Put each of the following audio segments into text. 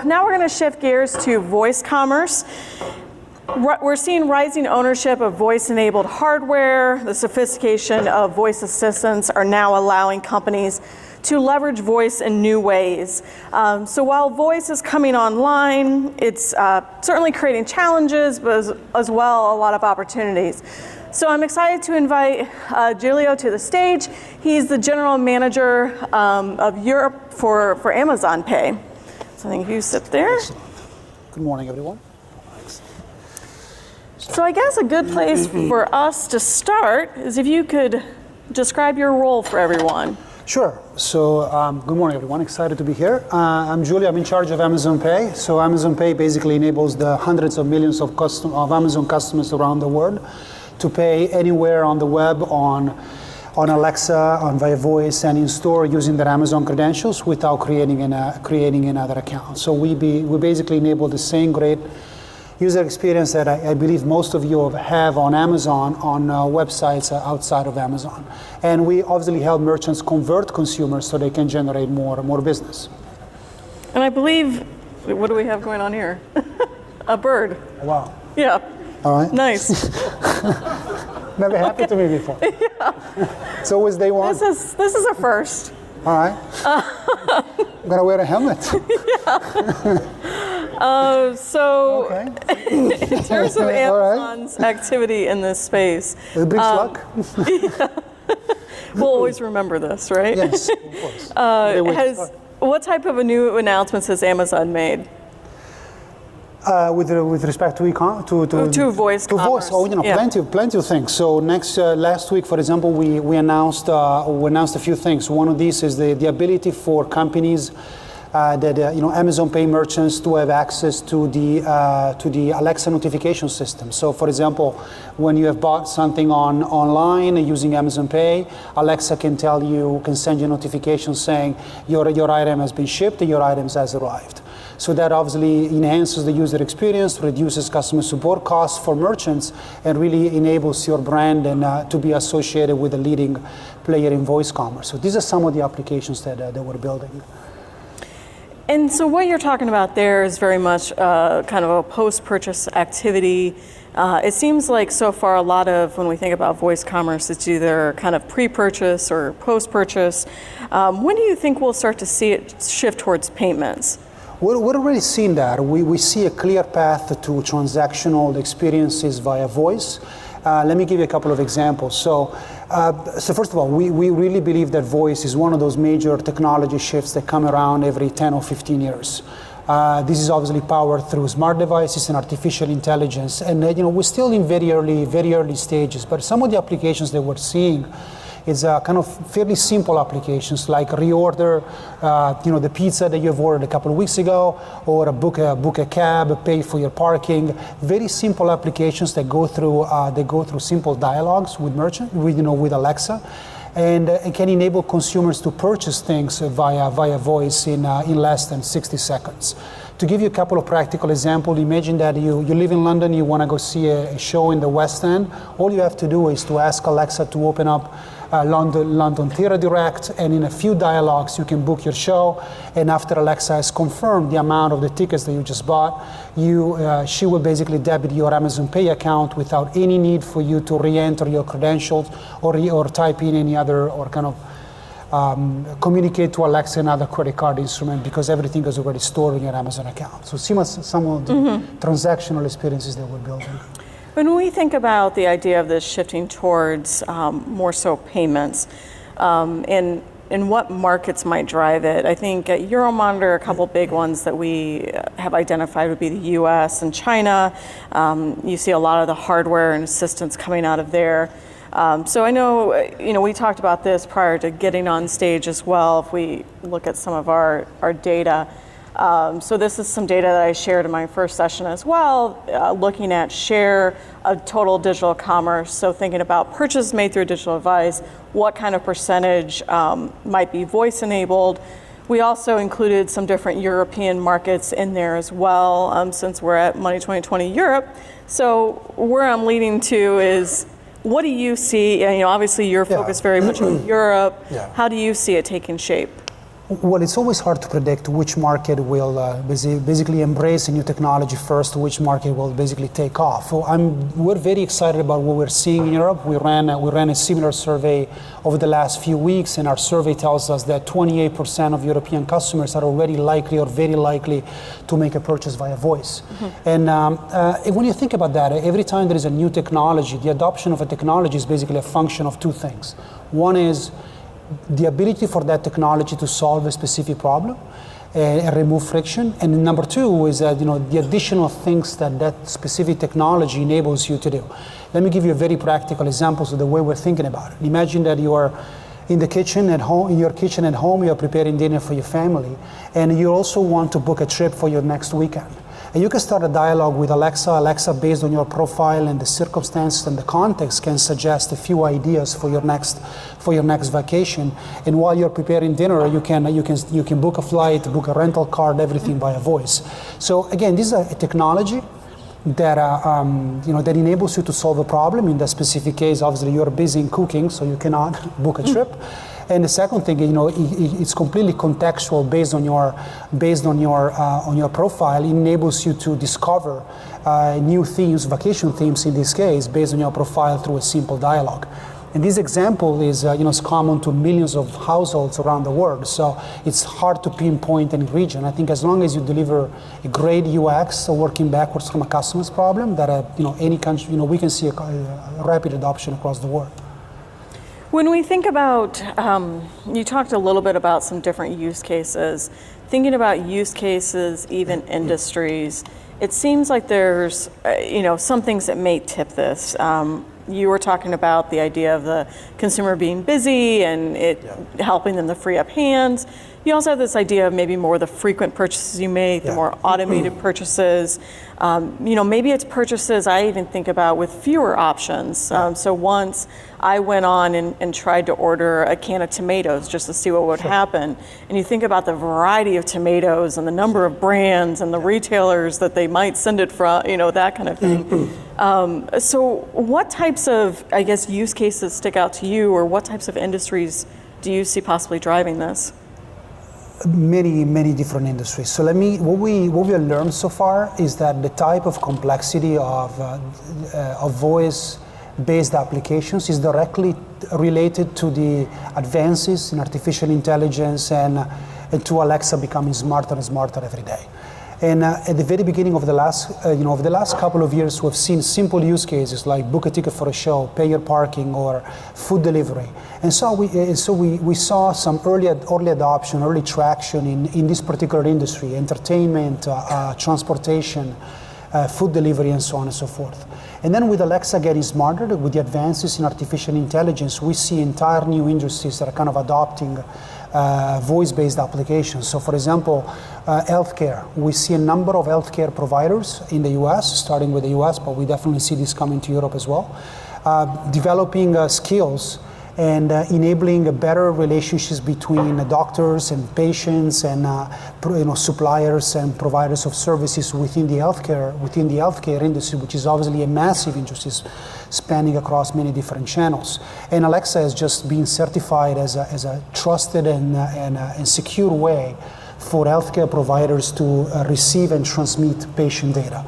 Now we're going to shift gears to voice commerce. We're seeing rising ownership of voice-enabled hardware. The sophistication of voice assistants are now allowing companies to leverage voice in new ways. So while voice is coming online, it's certainly creating challenges, but as well a lot of opportunities. So I'm excited to invite Giulio to the stage. He's the general manager of Europe for Amazon Pay. So I think you sit there. Good morning, everyone. So I guess a good place for us to start is if you could describe your role for everyone. Sure. So good morning, everyone. Excited to be here. I'm Giulio. I'm in charge of Amazon Pay. So Amazon Pay basically enables the hundreds of millions of Amazon customers around the world to pay anywhere on the web, on Alexa, via voice, and in store using their Amazon credentials without creating another account. So we basically enable the same great user experience that I believe most of you have on Amazon, on websites outside of Amazon. And we obviously help merchants convert consumers so they can generate more business. And I believe, what do we have going on here? A bird. Wow. Yeah. All right. Nice. Never happened to me before. Yeah. It's always day one. This is a first. All right. I'm gonna wear a helmet. So okay. in terms of Amazon's activity in this space, it brings luck. Yeah. We'll always remember this, right? Yes, of course. What type of new announcements has Amazon made? With respect to voice commerce. Plenty of things. So last week, for example, we announced a few things. One of these is the ability for companies Amazon Pay merchants to have access to the Alexa notification system. So, for example, when you have bought something online using Amazon Pay, Alexa can send you a notification saying your item has been shipped and your item has arrived. So that obviously enhances the user experience, reduces customer support costs for merchants, and really enables your brand to be associated with a leading player in voice commerce. So these are some of the applications that we're building. And so what you're talking about there is very much kind of a post-purchase activity. It seems like so far a lot of, when we think about voice commerce, it's either kind of pre-purchase or post-purchase. When do you think we'll start to see it shift towards payments? We're already seeing that. We see a clear path to transactional experiences via voice. Let me give you a couple of examples. So first of all, we really believe that voice is one of those major technology shifts that come around every 10 or 15 years. This is obviously powered through smart devices and artificial intelligence. And we're still in very early stages, but some of the applications that we're seeing is kind of fairly simple applications like reorder, the pizza that you've ordered a couple of weeks ago, or book a cab, pay for your parking. Very simple applications that go through simple dialogues with with Alexa, and can enable consumers to purchase things via voice in less than 60 seconds. To give you a couple of practical examples, imagine that you live in London, you want to go see a show in the West End. All you have to do is to ask Alexa to open up London Theatre Direct, and in a few dialogues you can book your show, and after Alexa has confirmed the amount of the tickets that you just bought, she will basically debit your Amazon Pay account without any need for you to re-enter your credentials or type in any other or kind of communicate to Alexa another credit card instrument, because everything is already stored in your Amazon account. So some of the transactional experiences that we're building. When we think about the idea of this shifting towards more so payments, and what markets might drive it, I think at Euromonitor, a couple big ones that we have identified would be the US and China. You see a lot of the hardware and assistance coming out of there. So I know, we talked about this prior to getting on stage as well, if we look at some of our data. So this is some data that I shared in my first session as well, looking at share of total digital commerce. So thinking about purchases made through a digital device, what kind of percentage might be voice enabled. We also included some different European markets in there as well, since we're at Money 2020 Europe. So where I'm leading to is, what do you see? Obviously you're focused very much on Europe. Yeah. How do you see it taking shape? Well, it's always hard to predict which market will basically embrace a new technology first, which market will basically take off. Well, we're very excited about what we're seeing in Europe. We ran a similar survey over the last few weeks, and our survey tells us that 28% of European customers are already likely or very likely to make a purchase via voice. And when you think about that, every time there is a new technology, the adoption of a technology is basically a function of two things. One is the ability for that technology to solve a specific problem and remove friction. And number two is that, the additional things that specific technology enables you to do. Let me give you a very practical example of the way we're thinking about it. Imagine that you are in the kitchen at home, you are preparing dinner for your family, and you also want to book a trip for your next weekend. And you can start a dialogue with Alexa. Alexa, based on your profile and the circumstances and the context, can suggest a few ideas for your next vacation. And while you're preparing dinner, you can book a flight, book a rental car, everything via voice. So again, this is a technology that that enables you to solve a problem. In that specific case, obviously you're busy in cooking, so you cannot book a trip. And the second thing, it's completely contextual based on your profile. It enables you to discover new themes, vacation themes in this case, based on your profile through a simple dialogue. And this example is common to millions of households around the world. So it's hard to pinpoint any region. I think as long as you deliver a great UX, working backwards from a customer's problem, that any country, we can see a rapid adoption across the world. When we think about, you talked a little bit about some different use cases. Thinking about use cases, even industries, it seems like there's, some things that may tip this. You were talking about the idea of the consumer being busy and helping them to free up hands. You also have this idea of maybe more the frequent purchases you make, the more automated purchases. Maybe it's purchases I even think about with fewer options. So once I went on and tried to order a can of tomatoes just to see what would happen. And you think about the variety of tomatoes and the number of brands and the retailers that they might send it from, that kind of thing. So what types of, use cases stick out to you, or what types of industries do you see possibly driving this? Many different industries. So what we have learned so far is that the type of complexity of voice-based applications is directly related to the advances in artificial intelligence and to Alexa becoming smarter and smarter every day. And at the very beginning of the last couple of years, we've seen simple use cases like book a ticket for a show, pay your parking, or food delivery. And so we saw some early adoption, early traction in this particular industry: entertainment, transportation, food delivery, and so on and so forth. And then with Alexa getting smarter, with the advances in artificial intelligence, we see entire new industries that are kind of adopting voice-based applications. So for example, healthcare. We see a number of healthcare providers in the US, starting with the US, but we definitely see this coming to Europe as well, developing skills and enabling better relationships between doctors and patients and suppliers and providers of services within the healthcare industry, which is obviously a massive industry spanning across many different channels. And Alexa has just been certified as a trusted and secure way for healthcare providers to receive and transmit patient data.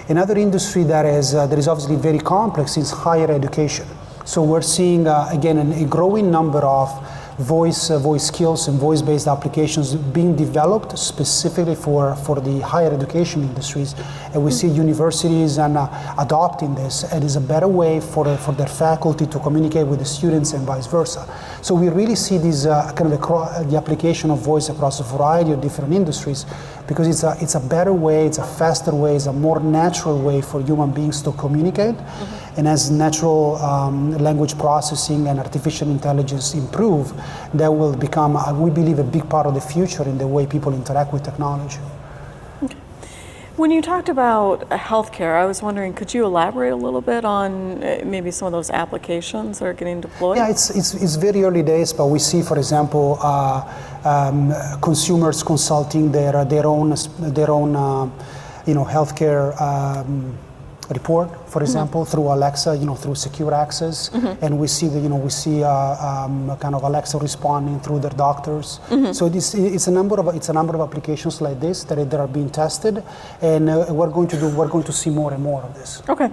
Another industry that is obviously very complex is higher education. So we're seeing, again, a growing number of voice skills and voice-based applications being developed specifically for the higher education industries. And we see universities adopting this as a better way for their faculty to communicate with the students and vice versa. So we really see this the application of voice across a variety of different industries, because it's a better way, it's a faster way, it's a more natural way for human beings to communicate. And as natural language processing and artificial intelligence improve, that will become, we believe, a big part of the future in the way people interact with technology. Okay. When you talked about healthcare, I was wondering, could you elaborate a little bit on maybe some of those applications that are getting deployed? Yeah, it's very early days, but we see, for example, consumers consulting their own healthcare report, for example, through Alexa, through secure access, and we see kind of Alexa responding through their doctors. So it's a number of applications like this that are being tested, and we're going to see more and more of this. Okay.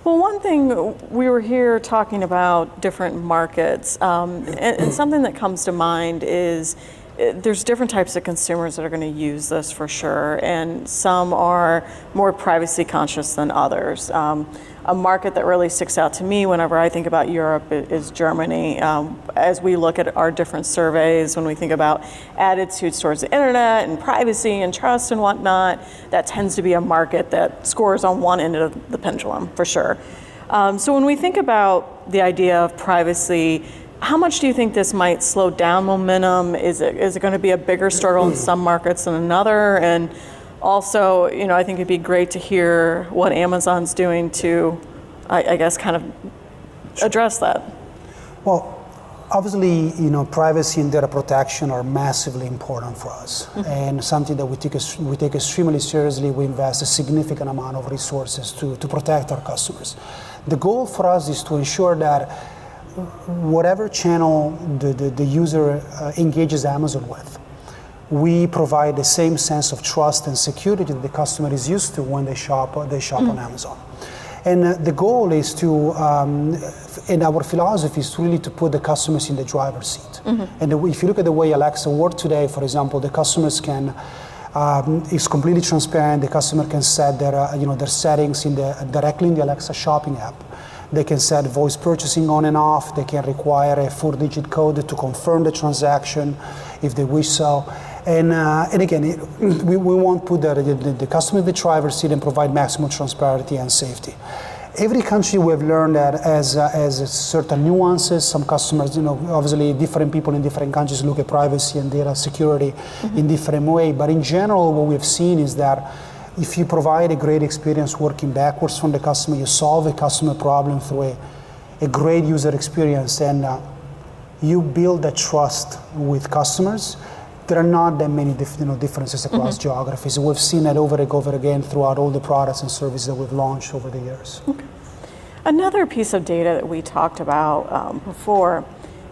Well, one thing, we were here talking about different markets, and something that comes to mind is there's different types of consumers that are going to use this for sure, and some are more privacy conscious than others. A market that really sticks out to me whenever I think about Europe is Germany. As we look at our different surveys, when we think about attitudes towards the internet and privacy and trust and whatnot, that tends to be a market that scores on one end of the pendulum for sure. So when we think about the idea of privacy, how much do you think this might slow down momentum? Is it going to be a bigger struggle in some markets than another? And also, I think it'd be great to hear what Amazon's doing to, I guess, kind of address that. Well, obviously, privacy and data protection are massively important for us, and something that we take extremely seriously. We invest a significant amount of resources to protect our customers. The goal for us is to ensure that whatever channel the user engages Amazon with, we provide the same sense of trust and security that the customer is used to when they shop on Amazon. And the goal is to, and our philosophy is really to put the customers in the driver's seat. And if you look at the way Alexa works today, for example, the customers can, it's completely transparent. The customer can set their settings directly in the Alexa shopping app. They can set voice purchasing on and off. They can require a 4-digit code to confirm the transaction if they wish so. And again, we want to put the customer in the driver's seat and provide maximum transparency and safety. Every country we've learned that as certain nuances. Some customers, obviously different people in different countries look at privacy and data security in different way. But in general, what we've seen is that if you provide a great experience working backwards from the customer, you solve a customer problem through a great user experience, and you build that trust with customers. There are not that many differences across geographies. We've seen that over and over again throughout all the products and services that we've launched over the years. Okay. Another piece of data that we talked about before,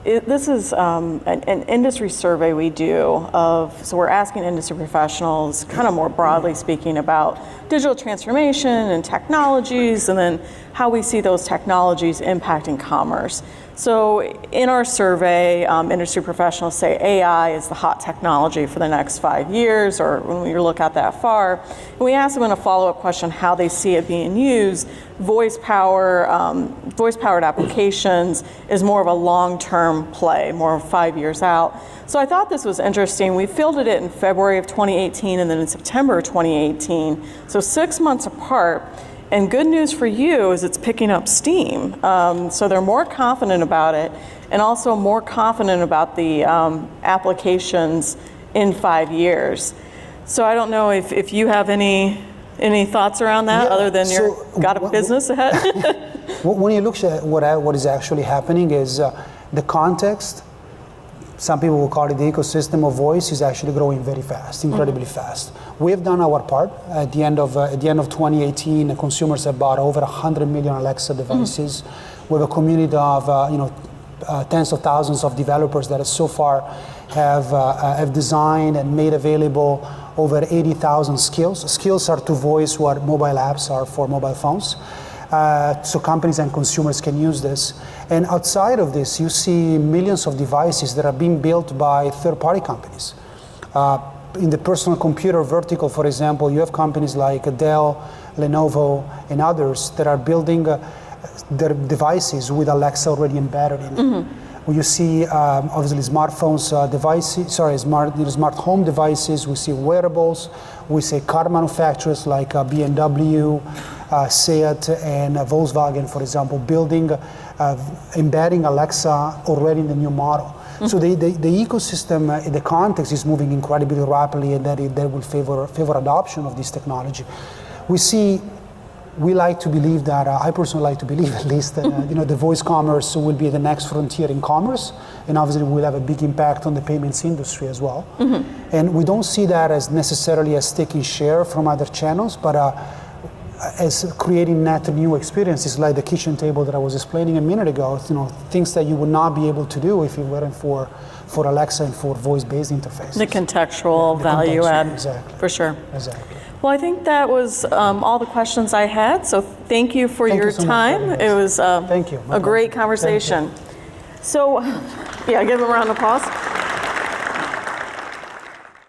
this is an industry survey we do so we're asking industry professionals, kind of more broadly speaking, about digital transformation and technologies, and then how we see those technologies impacting commerce. So in our survey, industry professionals say AI is the hot technology for the next 5 years, or when we look at that far. And we asked them in a follow-up question how they see it being used. Voice-powered applications is more of a long-term play, more 5 years out. So I thought this was interesting. We fielded it in February of 2018 and then in September of 2018, so 6 months apart. And good news for you is it's picking up steam. So they're more confident about it, and also more confident about the applications in 5 years. So I don't know if you have any thoughts around that, other than you've got a business ahead? When you look at what is actually happening is the context. Some people will call it the ecosystem of voice is actually growing very fast, incredibly fast. We have done our part. At the end of 2018, the consumers have bought over 100 million Alexa devices. We have a community of tens of thousands of developers that so far have designed and made available over 80,000 skills. Skills are to voice what mobile apps are for mobile phones. So companies and consumers can use this. And outside of this, you see millions of devices that are being built by third-party companies. In the personal computer vertical, for example, you have companies like Dell, Lenovo, and others that are building their devices with Alexa already embedded in it. You see, obviously, smart home devices. We see wearables. We see car manufacturers like BMW, Seat, and Volkswagen, for example, embedding Alexa already in the new model. So the ecosystem, the context is moving incredibly rapidly, and that will favor adoption of this technology. We like to believe that, I personally like to believe at least, that the voice commerce will be the next frontier in commerce, and obviously will have a big impact on the payments industry as well. And we don't see that as necessarily as taking share from other channels, but as creating net new experiences like the kitchen table that I was explaining a minute ago, things that you would not be able to do if it weren't for Alexa and for voice-based interfaces. The contextual value add, exactly. For sure. Exactly. Well, I think that was all the questions I had, so thank you for your time. It was Thank you. a great conversation. So, yeah, give him a round of applause.